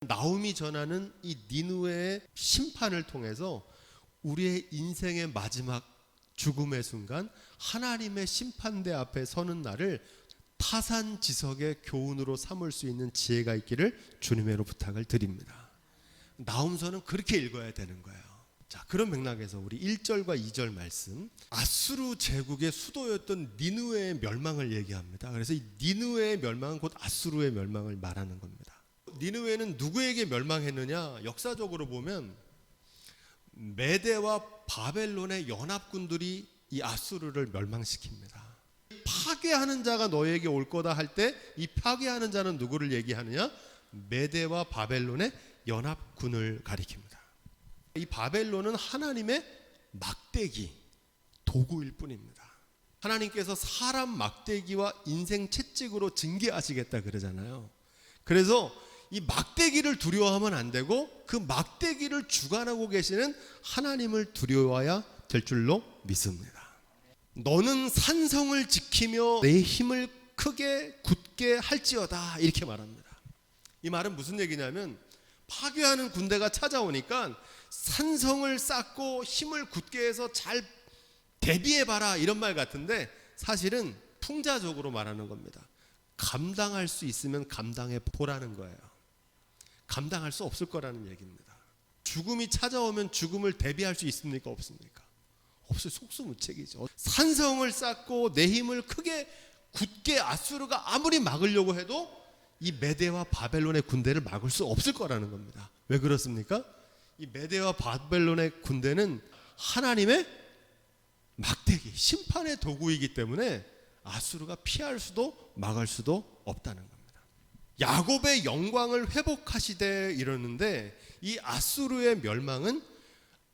나훔이 전하는 이 니느웨의 심판을 통해서 우리의 인생의 마지막 죽음의 순간 하나님의 심판대 앞에 서는 날을 타산지석의 교훈으로 삼을 수 있는 지혜가 있기를 주님의로 부탁을 드립니다. 나훔서는 그렇게 읽어야 되는 거예요. 자, 그런 맥락에서 우리 1절과 2절 말씀, 아수르 제국의 수도였던 니느웨의 멸망을 얘기합니다. 그래서 이 니느웨의 멸망은 곧 아수르의 멸망을 말하는 겁니다. 니느웨는 누구에게 멸망했느냐? 역사적으로 보면 메대와 바벨론의 연합군들이 이 아수르를 멸망시킵니다. 파괴하는 자가 너에게 올 거다 할 때 이 파괴하는 자는 누구를 얘기하느냐? 메대와 바벨론의 연합군을 가리킵니다. 이 바벨론은 하나님의 막대기, 도구일 뿐입니다. 하나님께서 사람 막대기와 인생 채찍으로 징계하시겠다 그러잖아요. 그래서 이 막대기를 두려워하면 안 되고 그 막대기를 주관하고 계시는 하나님을 두려워해야 될 줄로 믿습니다. 너는 산성을 지키며 내 힘을 크게 굳게 할지어다, 이렇게 말합니다. 이 말은 무슨 얘기냐면 파괴하는 군대가 찾아오니까 산성을 쌓고 힘을 굳게 해서 잘 대비해봐라, 이런 말 같은데 사실은 풍자적으로 말하는 겁니다. 감당할 수 있으면 감당해 보라는 거예요. 감당할 수 없을 거라는 얘기입니다. 죽음이 찾아오면 죽음을 대비할 수 있습니까? 없습니까? 없어요. 속수무책이죠. 산성을 쌓고 내 힘을 크게 굳게 아수르가 아무리 막으려고 해도 이 메대와 바벨론의 군대를 막을 수 없을 거라는 겁니다. 왜 그렇습니까? 이 메대와 바벨론의 군대는 하나님의 막대기, 심판의 도구이기 때문에 아수르가 피할 수도 막을 수도 없다는 겁니다. 야곱의 영광을 회복하시되 이러는데 이 아수르의 멸망은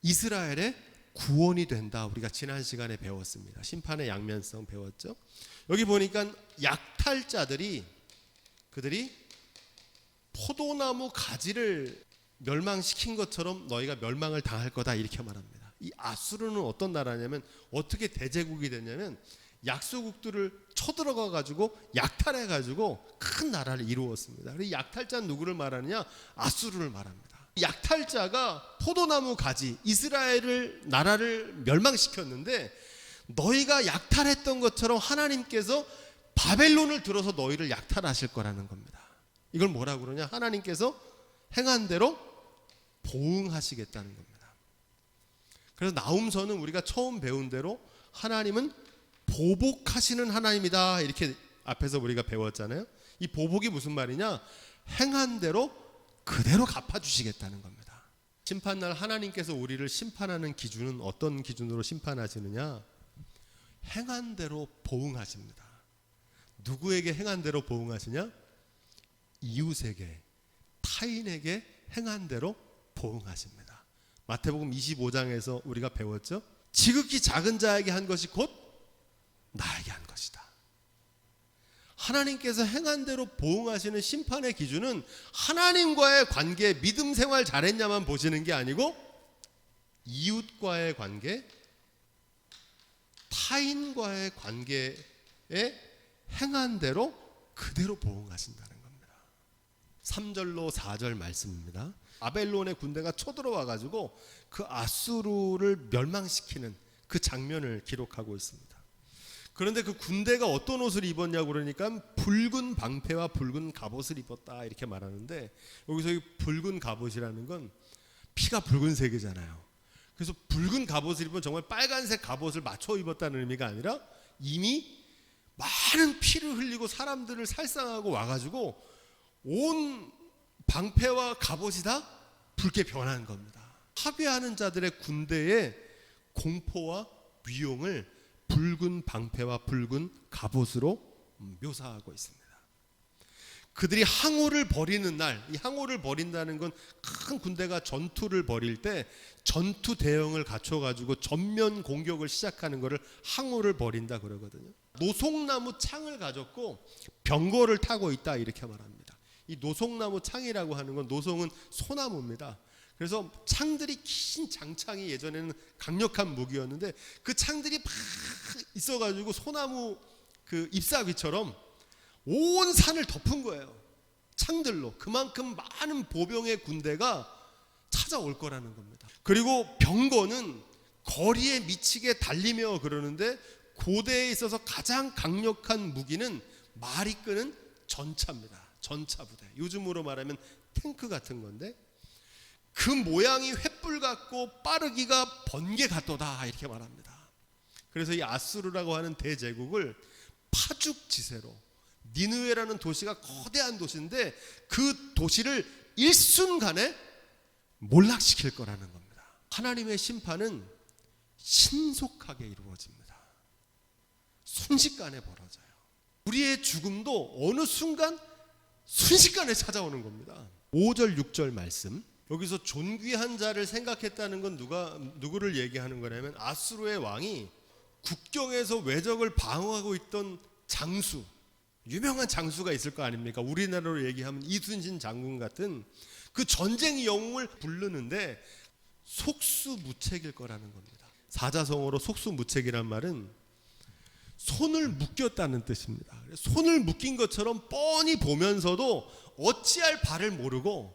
이스라엘의 구원이 된다. 우리가 지난 시간에 배웠습니다. 심판의 양면성 배웠죠. 여기 보니까 약탈자들이 그들이 포도나무 가지를 멸망시킨 것처럼 너희가 멸망을 당할 거다, 이렇게 말합니다. 이 아수르는 어떤 나라냐면 어떻게 대제국이 됐냐면 약소국들을 쳐들어가 가지고 약탈해 가지고 큰 나라를 이루었습니다. 그래서 약탈자는 누구를 말하느냐? 아수르를 말합니다. 약탈자가 포도나무 가지, 이스라엘을 나라를 멸망시켰는데 너희가 약탈했던 것처럼 하나님께서 바벨론을 들어서 너희를 약탈하실 거라는 겁니다. 이걸 뭐라고 그러냐? 하나님께서 행한 대로 보응하시겠다는 겁니다. 그래서 나훔서는 우리가 처음 배운 대로 하나님은 보복하시는 하나님이다, 이렇게 앞에서 우리가 배웠잖아요. 이 보복이 무슨 말이냐? 행한 대로 그대로 갚아주시겠다는 겁니다. 심판날 하나님께서 우리를 심판하는 기준은 어떤 기준으로 심판하시느냐? 행한 대로 보응하십니다. 누구에게 행한 대로 보응하시냐? 이웃에게, 타인에게 행한 대로 보응하십니다. 마태복음 25장에서 우리가 배웠죠? 지극히 작은 자에게 한 것이 곧 나에게 한 것이다. 하나님께서 행한 대로 보응하시는 심판의 기준은 하나님과의 관계, 믿음 생활 잘했냐만 보시는 게 아니고 이웃과의 관계, 타인과의 관계에 행한 대로 그대로 보응하신다는 겁니다. 3절로 4절 말씀입니다. 바벨론의 군대가 쳐들어와 가지고 그 아수르를 멸망시키는 그 장면을 기록하고 있습니다. 그런데 그 군대가 어떤 옷을 입었냐고 그러니까 붉은 방패와 붉은 갑옷을 입었다, 이렇게 말하는데 여기서 이 붉은 갑옷이라는 건 피가 붉은색이잖아요. 그래서 붉은 갑옷을 입으면 정말 빨간색 갑옷을 맞춰 입었다는 의미가 아니라 이미 많은 피를 흘리고 사람들을 살상하고 와가지고 온 방패와 갑옷이 다 붉게 변한 겁니다. 파괴하는 자들의 군대의 공포와 위용을 붉은 방패와 붉은 갑옷으로 묘사하고 있습니다. 그들이 항우를 벌이는 날, 이 항우를 벌인다는 건 큰 군대가 전투를 벌일 때 전투 대응을 갖춰가지고 전면 공격을 시작하는 것을 항우를 벌인다 그러거든요. 노송나무 창을 가졌고 병거를 타고 있다, 이렇게 말합니다. 이 노송나무 창이라고 하는 건, 노송은 소나무입니다. 그래서 창들이, 긴 장창이 예전에는 강력한 무기였는데 그 창들이 막 있어가지고 소나무 그 잎사귀처럼 온 산을 덮은 거예요. 창들로 그만큼 많은 보병의 군대가 찾아올 거라는 겁니다. 그리고 병거는 거리에 미치게 달리며 그러는데 고대에 있어서 가장 강력한 무기는 말이 끄는 전차입니다. 전차 부대. 요즘으로 말하면 탱크 같은 건데 그 모양이 횃불 같고 빠르기가 번개 같도다 이렇게 말합니다. 그래서 이 아수르라고 하는 대제국을 파죽지세로 니느웨라는 도시가 거대한 도시인데 그 도시를 일순간에 몰락시킬 거라는 겁니다. 하나님의 심판은 신속하게 이루어집니다. 순식간에 벌어져요. 우리의 죽음도 어느 순간 순식간에 찾아오는 겁니다. 5절 6절 말씀, 여기서 존귀한 자를 생각했다는 건 누구를 얘기하는 거냐면 아수르의 왕이 국경에서 외적을 방어하고 있던 장수, 유명한 장수가 있을 거 아닙니까? 우리나라로 얘기하면 이순신 장군 같은 그 전쟁 영웅을 부르는데 속수무책일 거라는 겁니다. 사자성어로 속수무책이란 말은 손을 묶였다는 뜻입니다. 손을 묶인 것처럼 뻔히 보면서도 어찌할 바를 모르고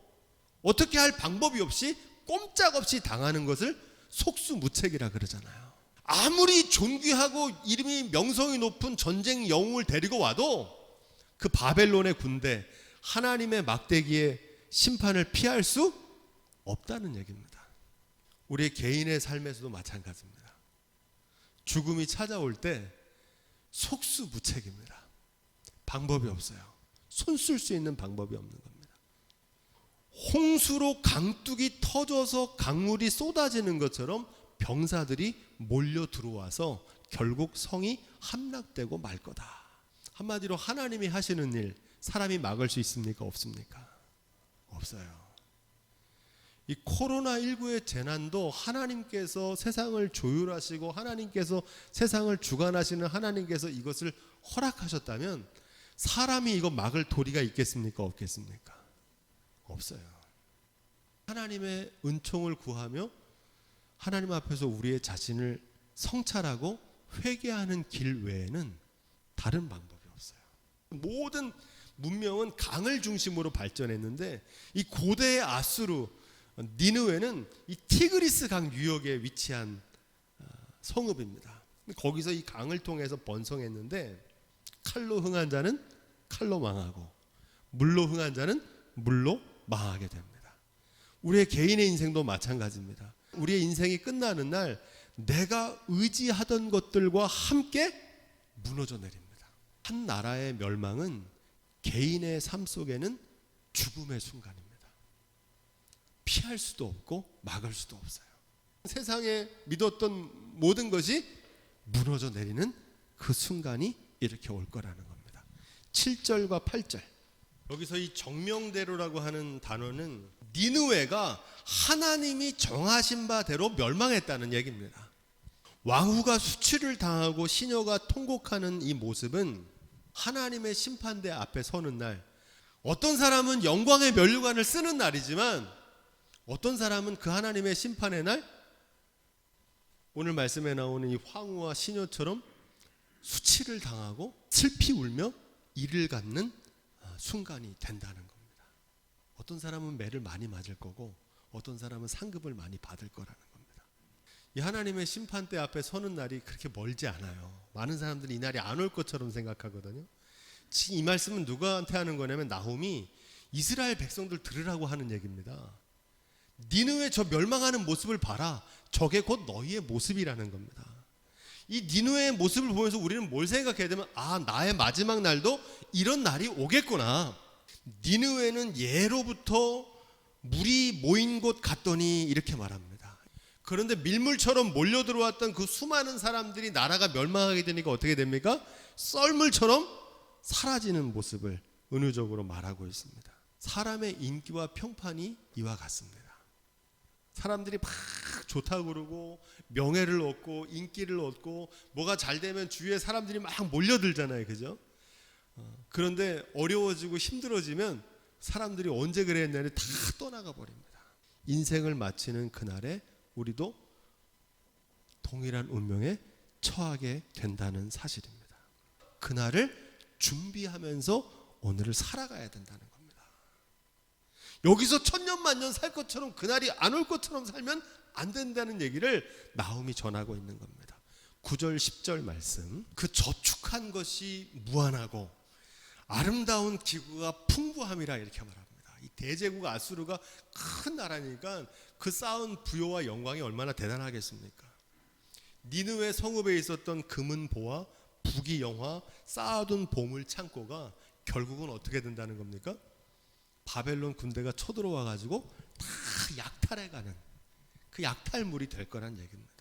어떻게 할 방법이 없이 꼼짝없이 당하는 것을 속수무책이라 그러잖아요. 아무리 존귀하고 이름이 명성이 높은 전쟁 영웅을 데리고 와도 그 바벨론의 군대, 하나님의 막대기의 심판을 피할 수 없다는 얘기입니다. 우리의 개인의 삶에서도 마찬가지입니다. 죽음이 찾아올 때 속수무책입니다. 방법이 없어요. 손 쓸 수 있는 방법이 없는 겁니다. 홍수로 강둑이 터져서 강물이 쏟아지는 것처럼 병사들이 몰려 들어와서 결국 성이 함락되고 말 거다. 한마디로 하나님이 하시는 일 사람이 막을 수 있습니까? 없습니까? 없어요. 이 코로나19의 재난도 하나님께서 세상을 조율하시고 하나님께서 세상을 주관하시는 하나님께서 이것을 허락하셨다면 사람이 이거 막을 도리가 있겠습니까? 없겠습니까? 없어요. 하나님의 은총을 구하며 하나님 앞에서 우리의 자신을 성찰하고 회개하는 길 외에는 다른 방법이 없어요. 모든 문명은 강을 중심으로 발전했는데 이 고대의 아수르 니느웨는 이 티그리스 강 유역에 위치한 성읍입니다. 거기서 이 강을 통해서 번성했는데 칼로 흥한 자는 칼로 망하고 물로 흥한 자는 물로 망하게 됩니다. 우리의 개인의 인생도 마찬가지입니다. 우리의 인생이 끝나는 날 내가 의지하던 것들과 함께 무너져 내립니다. 한 나라의 멸망은 개인의 삶 속에는 죽음의 순간입니다. 피할 수도 없고 막을 수도 없어요. 세상에 믿었던 모든 것이 무너져 내리는 그 순간이 이렇게 올 거라는 겁니다. 7절과 8절. 여기서 이 정명대로라고 하는 단어는 니느웨가 하나님이 정하신 바대로 멸망했다는 얘기입니다. 왕후가 수치를 당하고 시녀가 통곡하는 이 모습은 하나님의 심판대 앞에 서는 날, 어떤 사람은 영광의 면류관을 쓰는 날이지만 어떤 사람은 그 하나님의 심판의 날, 오늘 말씀에 나오는 이 황후와 시녀처럼 수치를 당하고 슬피 울며 이를 갖는 순간이 된다는 겁니다. 어떤 사람은 매를 많이 맞을 거고 어떤 사람은 상급을 많이 받을 거라는 겁니다. 이 하나님의 심판대 앞에 서는 날이 그렇게 멀지 않아요. 많은 사람들이 이 날이 안 올 것처럼 생각하거든요. 지금 이 말씀은 누구한테 하는 거냐면 나훔이 이스라엘 백성들 들으라고 하는 얘기입니다. 니느웨 저 멸망하는 모습을 봐라. 저게 곧 너희의 모습이라는 겁니다. 이 니느웨의 모습을 보면서 우리는 뭘 생각해야 되면 나의 마지막 날도 이런 날이 오겠구나. 니느웨는 예로부터 물이 모인 곳 같더니 이렇게 말합니다. 그런데 밀물처럼 몰려 들어왔던 그 수많은 사람들이 나라가 멸망하게 되니까 어떻게 됩니까? 썰물처럼 사라지는 모습을 은유적으로 말하고 있습니다. 사람의 인기와 평판이 이와 같습니다. 사람들이 막 좋다고 그러고 명예를 얻고 인기를 얻고 뭐가 잘 되면 주위에 사람들이 막 몰려들잖아요. 그죠? 그런데 어려워지고 힘들어지면 사람들이 언제 그랬냐니 다 떠나가 버립니다. 인생을 마치는 그날에 우리도 동일한 운명에 처하게 된다는 사실입니다. 그날을 준비하면서 오늘을 살아가야 된다는 겁니다. 여기서 천년만년 살 것처럼 그날이 안 올 것처럼 살면 안 된다는 얘기를 나훔이 전하고 있는 겁니다. 9절 10절 말씀, 그 저축한 것이 무한하고 아름다운 기구가 풍부함이라 이렇게 말합니다. 이 대제국 아수르가 큰 나라니까 그 쌓은 부요와 영광이 얼마나 대단하겠습니까? 니느웨 성읍에 있었던 금은 보화, 부귀 영화, 쌓아둔 보물 창고가 결국은 어떻게 된다는 겁니까? 바벨론 군대가 쳐들어와 가지고 다 약탈해가는 그 약탈물이 될 거란 얘기입니다.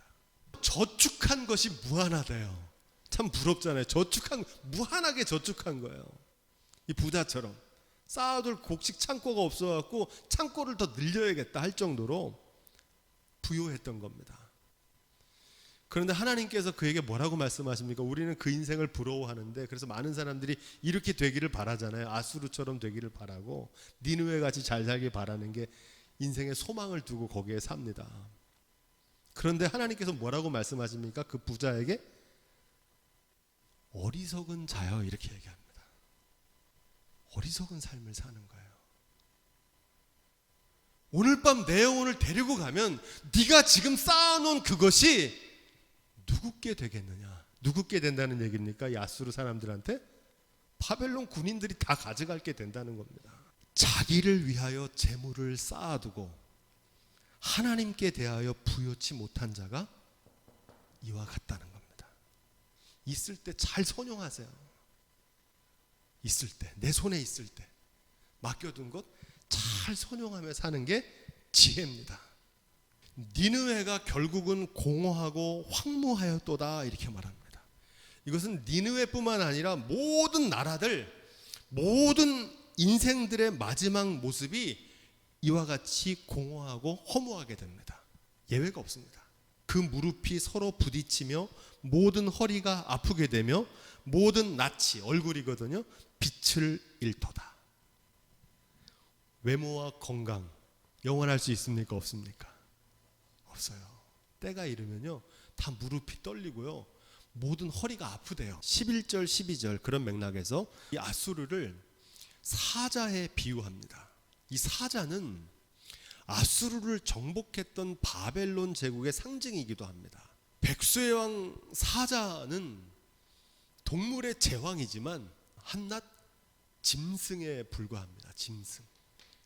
저축한 것이 무한하대요. 참 부럽잖아요. 무한하게 저축한 거예요. 이 부자처럼 쌓아둘 곡식 창고가 없어갖고 창고를 더 늘려야겠다 할 정도로 부유했던 겁니다. 그런데 하나님께서 그에게 뭐라고 말씀하십니까? 우리는 그 인생을 부러워하는데, 그래서 많은 사람들이 이렇게 되기를 바라잖아요. 아수르처럼 되기를 바라고 니느웨 같이 잘 살길 바라는 게 인생의 소망을 두고 거기에 삽니다. 그런데 하나님께서 뭐라고 말씀하십니까? 그 부자에게 어리석은 자여 이렇게 얘기합니다. 어리석은 삶을 사는 거예요. 오늘 밤 내 영혼을 데리고 가면 네가 지금 쌓아놓은 그것이 누구께 되겠느냐? 누구께 된다는 얘기입니까? 이 아수르 사람들한테? 바벨론 군인들이 다 가져갈게 된다는 겁니다. 자기를 위하여 재물을 쌓아두고 하나님께 대하여 부요치 못한 자가 이와 같다는 겁니다. 있을 때 잘 선용하세요. 있을 때, 내 손에 있을 때 맡겨둔 것 잘 선용하며 사는 게 지혜입니다. 니느웨가 결국은 공허하고 황무하였도다 이렇게 말합니다. 이것은 니느웨뿐만 아니라 모든 나라들, 모든 인생들의 마지막 모습이 이와 같이 공허하고 허무하게 됩니다. 예외가 없습니다. 그 무릎이 서로 부딪히며 모든 허리가 아프게 되며 모든 낯이, 얼굴이거든요, 빛을 잃도다. 외모와 건강 영원할 수 있습니까? 없습니까? 없어요. 때가 이르면요 다 무릎이 떨리고요 모든 허리가 아프대요. 11절 12절 그런 맥락에서 이 아수르를 사자에 비유합니다. 이 사자는 아수르를 정복했던 바벨론 제국의 상징이기도 합니다. 백수의 왕 사자는 동물의 제왕이지만 한낱 짐승에 불과합니다. 짐승.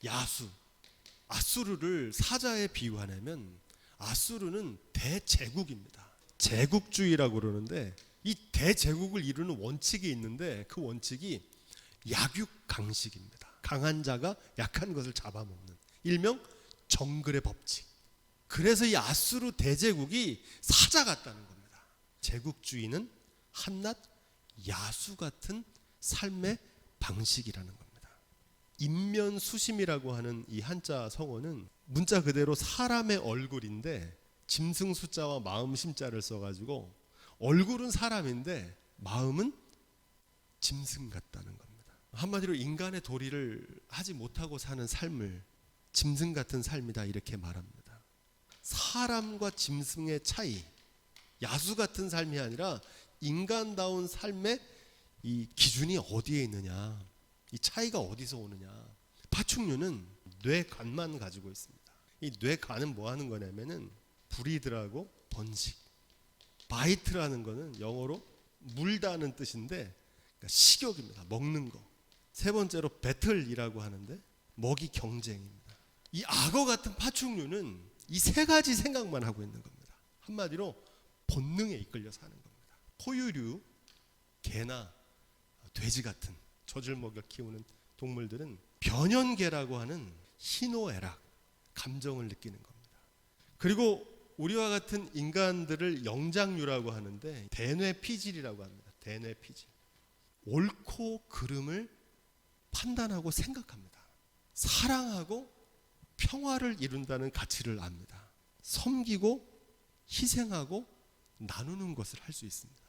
야수. 아수르를 사자에 비유하냐면 아수르는 대제국입니다. 제국주의라고 그러는데 이 대제국을 이루는 원칙이 있는데 그 원칙이 약육강식입니다. 강한 자가 약한 것을 잡아먹는 일명 정글의 법칙. 그래서 이 아수르 대제국이 사자 같다는 겁니다. 제국주의는 한낱 야수 같은 삶의 방식이라는 겁니다. 인면수심이라고 하는 이 한자 성어는 문자 그대로 사람의 얼굴인데 짐승 숫자와 마음 심자를 써가지고 얼굴은 사람인데 마음은 짐승 같다는 겁니다. 한마디로 인간의 도리를 하지 못하고 사는 삶을 짐승 같은 삶이다 이렇게 말합니다. 사람과 짐승의 차이, 야수 같은 삶이 아니라 인간다운 삶의 이 기준이 어디에 있느냐, 이 차이가 어디서 오느냐. 파충류는 뇌간만 가지고 있습니다. 이 뇌간은 뭐 하는 거냐면은 브리드라고 번식, 바이트라는 거는 영어로 물다는 뜻인데 그러니까 식욕입니다. 먹는 거. 세 번째로 배틀이라고 하는데 먹이 경쟁입니다. 이 악어 같은 파충류는 이 세 가지 생각만 하고 있는 겁니다. 한마디로 본능에 이끌려 사는 겁니다. 포유류, 개나 돼지 같은 젖을 먹여 키우는 동물들은 변연계라고 하는 희노애락, 감정을 느끼는 겁니다. 그리고 우리와 같은 인간들을 영장류라고 하는데 대뇌피질이라고 합니다. 대뇌피질. 옳고 그름을 판단하고 생각합니다. 사랑하고 평화를 이룬다는 가치를 압니다. 섬기고 희생하고 나누는 것을 할 수 있습니다.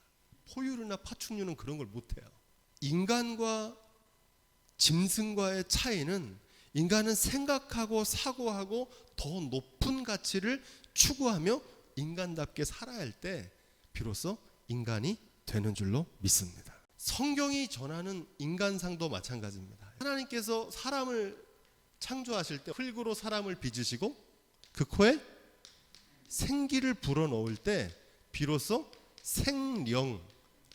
포유류나 파충류는 그런 걸 못해요. 인간과 짐승과의 차이는 인간은 생각하고 사고하고 더 높은 가치를 추구하며 인간답게 살아야 할 때 비로소 인간이 되는 줄로 믿습니다. 성경이 전하는 인간상도 마찬가지입니다. 하나님께서 사람을 창조하실 때 흙으로 사람을 빚으시고 그 코에 생기를 불어넣을 때 비로소 생령,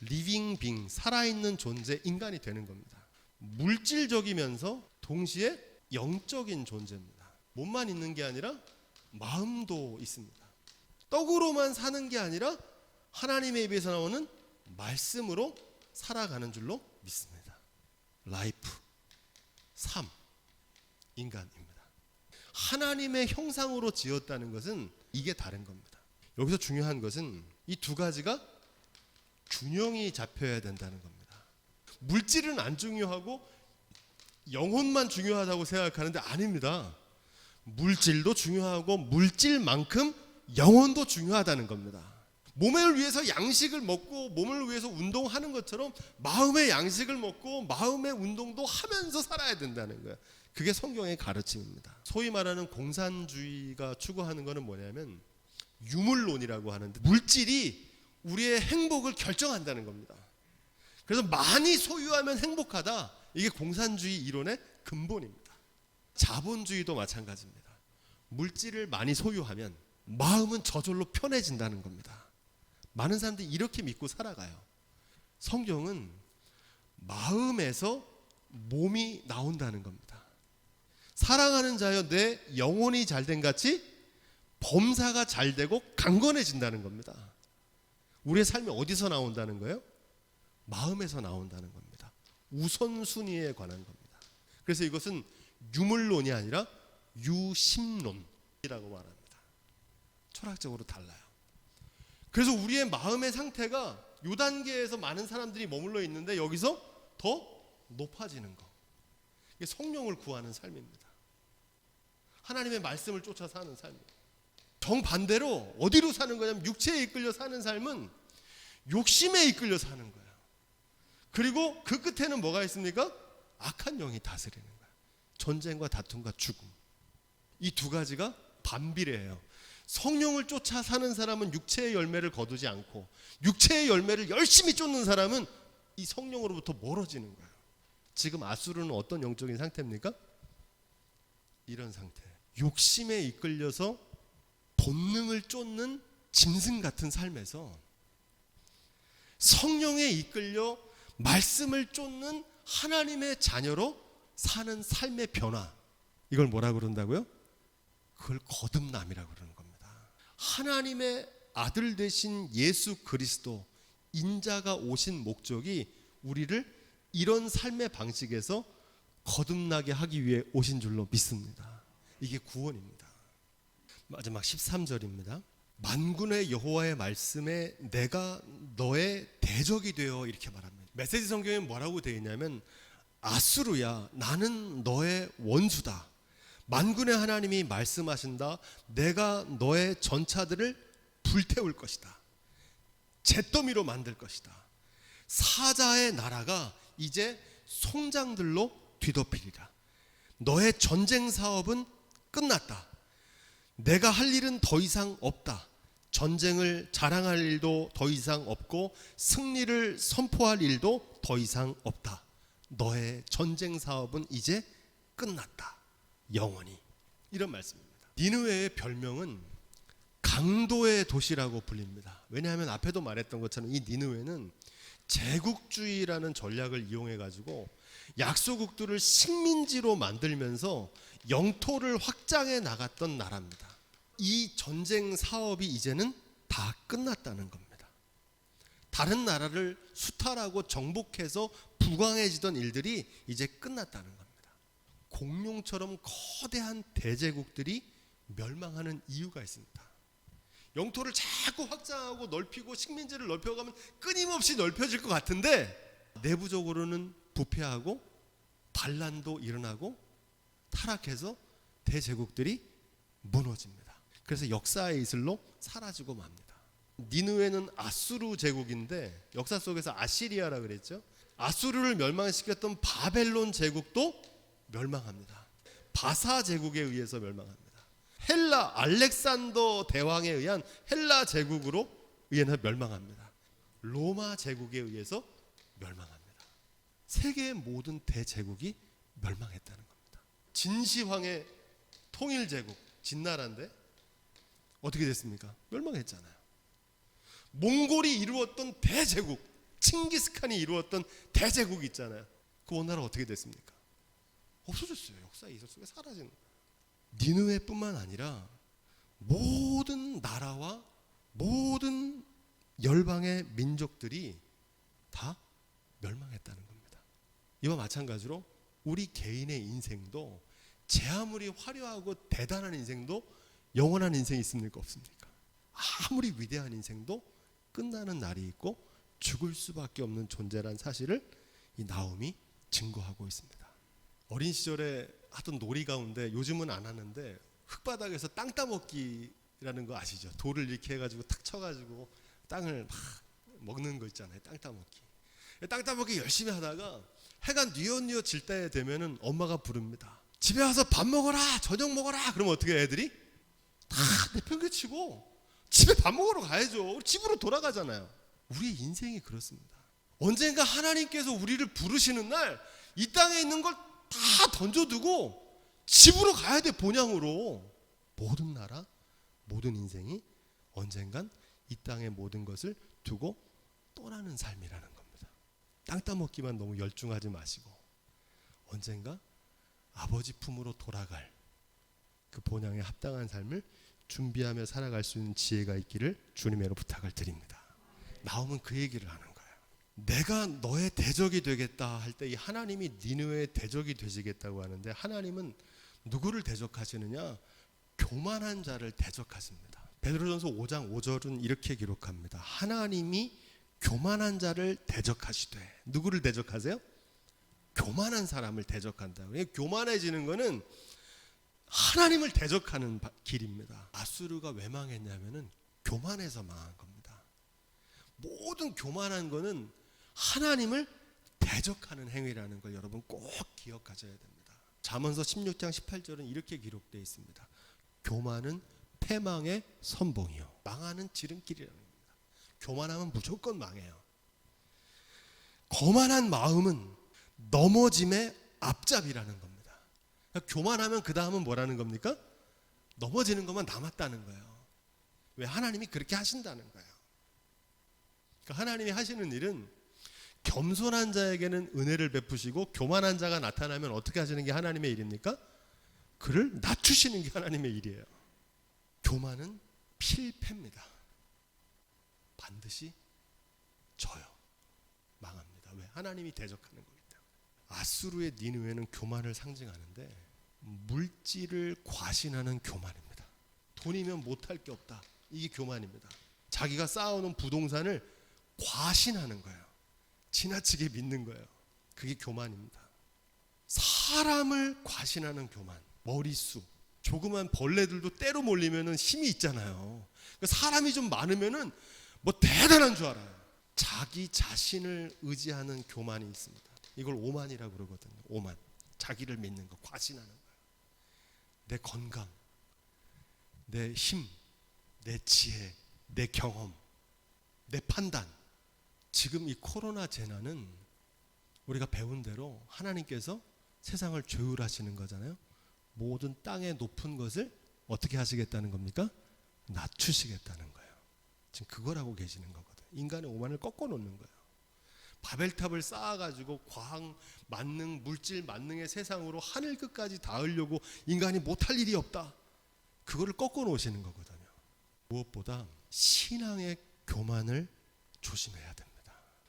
리빙 빙, 살아있는 존재, 인간이 되는 겁니다. 물질적이면서 동시에 영적인 존재입니다. 몸만 있는 게 아니라 마음도 있습니다. 떡으로만 사는 게 아니라 하나님의 입에서 나오는 말씀으로 살아가는 줄로 믿습니다. 라이프, 삶, 인간입니다. 하나님의 형상으로 지었다는 것은 이게 다른 겁니다. 여기서 중요한 것은 이 두 가지가 균형이 잡혀야 된다는 겁니다. 물질은 안 중요하고 영혼만 중요하다고 생각하는데 아닙니다. 물질도 중요하고 물질만큼 영혼도 중요하다는 겁니다. 몸을 위해서 양식을 먹고 몸을 위해서 운동하는 것처럼 마음의 양식을 먹고 마음의 운동도 하면서 살아야 된다는 거예요. 그게 성경의 가르침입니다. 소위 말하는 공산주의가 추구하는 것은 뭐냐면 유물론이라고 하는데 물질이 우리의 행복을 결정한다는 겁니다. 그래서 많이 소유하면 행복하다. 이게 공산주의 이론의 근본입니다. 자본주의도 마찬가지입니다. 물질을 많이 소유하면 마음은 저절로 편해진다는 겁니다. 많은 사람들이 이렇게 믿고 살아가요. 성경은 마음에서 몸이 나온다는 겁니다. 사랑하는 자여 내 영혼이 잘된 같이 범사가 잘되고 강건해진다는 겁니다. 우리의 삶이 어디서 나온다는 거예요? 마음에서 나온다는 겁니다. 우선순위에 관한 겁니다. 그래서 이것은 유물론이 아니라 유심론이라고 말합니다. 철학적으로 달라요. 그래서 우리의 마음의 상태가 이 단계에서 많은 사람들이 머물러 있는데 여기서 더 높아지는 거. 이게 성령을 구하는 삶입니다. 하나님의 말씀을 쫓아 사는 삶입니다. 정반대로 어디로 사는 거냐면 육체에 이끌려 사는 삶은 욕심에 이끌려 사는 거예요. 그리고 그 끝에는 뭐가 있습니까? 악한 영이 다스리는 거예요. 전쟁과 다툼과 죽음. 이 두 가지가 반비례해요. 성령을 쫓아 사는 사람은 육체의 열매를 거두지 않고 육체의 열매를 열심히 쫓는 사람은 이 성령으로부터 멀어지는 거예요. 지금 아수르는 어떤 영적인 상태입니까? 이런 상태. 욕심에 이끌려서 본능을 쫓는 짐승 같은 삶에서 성령에 이끌려 말씀을 쫓는 하나님의 자녀로 사는 삶의 변화. 이걸 뭐라 그런다고요? 그걸 거듭남이라고 그러는 겁니다. 하나님의 아들 되신 예수 그리스도 인자가 오신 목적이 우리를 이런 삶의 방식에서 거듭나게 하기 위해 오신 줄로 믿습니다. 이게 구원입니다. 마지막 13절입니다. 만군의 여호와의 말씀에 내가 너의 대적이 되어 이렇게 말합니다. 메시지 성경에 뭐라고 되어 있냐면 아수르야 나는 너의 원수다. 만군의 하나님이 말씀하신다. 내가 너의 전차들을 불태울 것이다. 잿더미로 만들 것이다. 사자의 나라가 이제 송장들로 뒤덮이리라. 너의 전쟁 사업은 끝났다. 내가 할 일은 더 이상 없다. 전쟁을 자랑할 일도 더 이상 없고 승리를 선포할 일도 더 이상 없다. 너의 전쟁 사업은 이제 끝났다. 영원히. 이런 말씀입니다. 니느웨의 별명은 강도의 도시라고 불립니다. 왜냐하면 앞에도 말했던 것처럼 이 니느웨는 제국주의라는 전략을 이용해 가지고 약소국들을 식민지로 만들면서 영토를 확장해 나갔던 나라입니다. 이 전쟁 사업이 이제는 다 끝났다는 겁니다. 다른 나라를 수탈하고 정복해서 부강해지던 일들이 이제 끝났다는 겁니다. 공룡처럼 거대한 대제국들이 멸망하는 이유가 있습니다. 영토를 자꾸 확장하고 넓히고 식민지를 넓혀가면 끊임없이 넓혀질 것 같은데 내부적으로는 부패하고 반란도 일어나고 타락해서 대제국들이 무너집니다. 그래서 역사의 이슬로 사라지고 맙니다. 니느웨는 아수르 제국인데 역사 속에서 아시리아라 그랬죠. 아수르를 멸망시켰던 바벨론 제국도 멸망합니다. 바사 제국에 의해서 멸망합니다. 헬라 알렉산더 대왕에 의한 헬라 제국으로 의해서 멸망합니다. 로마 제국에 의해서 멸망합니다. 세계의 모든 대제국이 멸망했다는 겁니다. 진시황의 통일제국 진나라인데 어떻게 됐습니까? 멸망했잖아요. 몽골이 이루었던 대제국, 칭기스칸이 이루었던 대제국이 있잖아요. 그 원나라 어떻게 됐습니까? 없어졌어요. 역사의 이슬 속에 사라지는 거예요. 니느웨뿐만 아니라 모든 나라와 모든 열방의 민족들이 다 멸망했다는 겁니다. 이와 마찬가지로 우리 개인의 인생도 제 아무리 화려하고 대단한 인생도 영원한 인생이 있습니까? 없습니까? 아무리 위대한 인생도 끝나는 날이 있고 죽을 수밖에 없는 존재란 사실을 이 나훔이 증거하고 있습니다. 어린 시절에 하던 놀이 가운데 요즘은 안 하는데 흙바닥에서 땅 따먹기라는 거 아시죠? 돌을 이렇게 해가지고 탁 쳐가지고 땅을 막 먹는 거 있잖아요. 땅 따먹기. 땅 따먹기 열심히 하다가 해가 뉘엿뉘엿 질 때 되면은 엄마가 부릅니다. 집에 와서 밥 먹어라, 저녁 먹어라. 그러면 어떻게 해요, 애들이? 다 내팽개치고 집에 밥 먹으러 가야죠. 집으로 돌아가잖아요. 우리의 인생이 그렇습니다. 언젠가 하나님께서 우리를 부르시는 날 이 땅에 있는 걸 다 던져두고 집으로 가야 돼. 본향으로. 모든 나라, 모든 인생이 언젠간 이 땅의 모든 것을 두고 떠나는 삶이라는 겁니다. 땅 따먹기만 너무 열중하지 마시고 언젠가 아버지 품으로 돌아갈 그 본향에 합당한 삶을 준비하며 살아갈 수 있는 지혜가 있기를 주님으로 부탁을 드립니다. 나오면 그 얘기를 하는 거예요. 내가 너의 대적이 되겠다 할 때 이 하나님이 니느웨의 대적이 되시겠다고 하는데 하나님은 누구를 대적하시느냐? 교만한 자를 대적하십니다. 베드로전서 5장 5절은 이렇게 기록합니다. 하나님이 교만한 자를 대적하시되. 누구를 대적하세요? 교만한 사람을 대적한다. 교만해지는 거는 하나님을 대적하는 길입니다. 아수르가 왜 망했냐면은 교만해서 망한 겁니다. 모든 교만한 거는 하나님을 대적하는 행위라는 걸 여러분 꼭 기억하셔야 됩니다. 잠언서 16장 18절은 이렇게 기록되어 있습니다. 교만은 패망의 선봉이요 망하는 지름길이라는 겁니다. 교만하면 무조건 망해요. 거만한 마음은 넘어짐의 앞잡이라는 겁니다. 그러니까 교만하면 그 다음은 뭐라는 겁니까? 넘어지는 것만 남았다는 거예요. 왜? 하나님이 그렇게 하신다는 거예요. 그러니까 하나님이 하시는 일은 겸손한 자에게는 은혜를 베푸시고 교만한 자가 나타나면 어떻게 하시는 게 하나님의 일입니까? 그를 낮추시는 게 하나님의 일이에요. 교만은 필패입니다. 반드시 져요. 망합니다. 왜? 하나님이 대적하는 거기 때문에. 아수르의 니느웨는 교만을 상징하는데 물질을 과신하는 교만입니다. 돈이면 못할 게 없다. 이게 교만입니다. 자기가 쌓아놓은 부동산을 과신하는 거예요. 지나치게 믿는 거예요. 그게 교만입니다. 사람을 과신하는 교만. 머리수. 조그만 벌레들도 때로 몰리면은 힘이 있잖아요. 사람이 좀 많으면은 뭐 대단한 줄 알아요. 자기 자신을 의지하는 교만이 있습니다. 이걸 오만이라고 그러거든요. 오만. 자기를 믿는 거, 과신하는 거예요. 내 건강, 내 힘, 내 지혜, 내 경험, 내 판단. 지금 이 코로나 재난은 우리가 배운 대로 하나님께서 세상을 조율하시는 거잖아요. 모든 땅의 높은 것을 어떻게 하시겠다는 겁니까? 낮추시겠다는 거예요. 지금 그걸 하고 계시는 거거든요. 인간의 오만을 꺾어 놓는 거예요. 바벨탑을 쌓아가지고 과학, 만능, 물질, 만능의 세상으로 하늘 끝까지 닿으려고 인간이 못할 일이 없다. 그거를 꺾어 놓으시는 거거든요. 무엇보다 신앙의 교만을 조심해야 됩니다.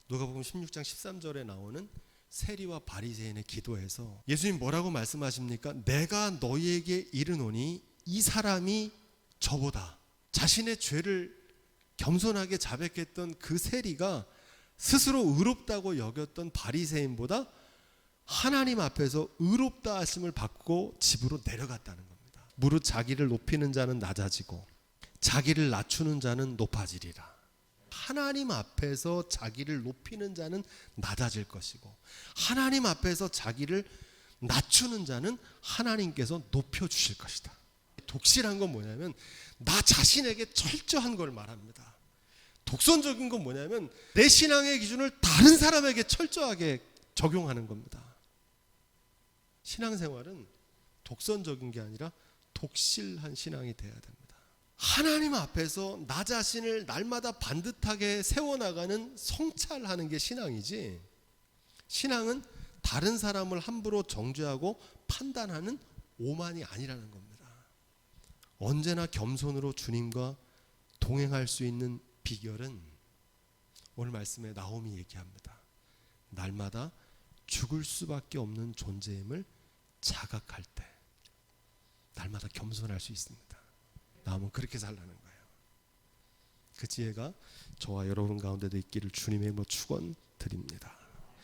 누가복음 16장 13절에 나오는 세리와 바리새인의 기도에서 예수님 뭐라고 말씀하십니까? 내가 너희에게 이르노니 이 사람이 저보다 자신의 죄를 겸손하게 자백했던 그 세리가 스스로 의롭다고 여겼던 바리새인보다 하나님 앞에서 의롭다 하심을 받고 집으로 내려갔다는 겁니다. 무릇 자기를 높이는 자는 낮아지고 자기를 낮추는 자는 높아지리라. 하나님 앞에서 자기를 높이는 자는 낮아질 것이고 하나님 앞에서 자기를 낮추는 자는 하나님께서 높여주실 것이다. 독실한 건 뭐냐면 나 자신에게 철저한 걸 말합니다. 독선적인 건 뭐냐면 내 신앙의 기준을 다른 사람에게 철저하게 적용하는 겁니다. 신앙생활은 독선적인 게 아니라 독실한 신앙이 돼야 됩니다. 하나님 앞에서 나 자신을 날마다 반듯하게 세워나가는 성찰하는 게 신앙이지, 신앙은 다른 사람을 함부로 정죄하고 판단하는 오만이 아니라는 겁니다. 언제나 겸손으로 주님과 동행할 수 있는 비결은 오늘 말씀에 나홈이 얘기합니다. 날마다 죽을 수밖에 없는 존재임을 자각할 때 날마다 겸손할 수 있습니다. 나홈은 그렇게 살라는 거예요. 그 지혜가 저와 여러분 가운데도 있기를 주님의 이름으로 축원드립니다.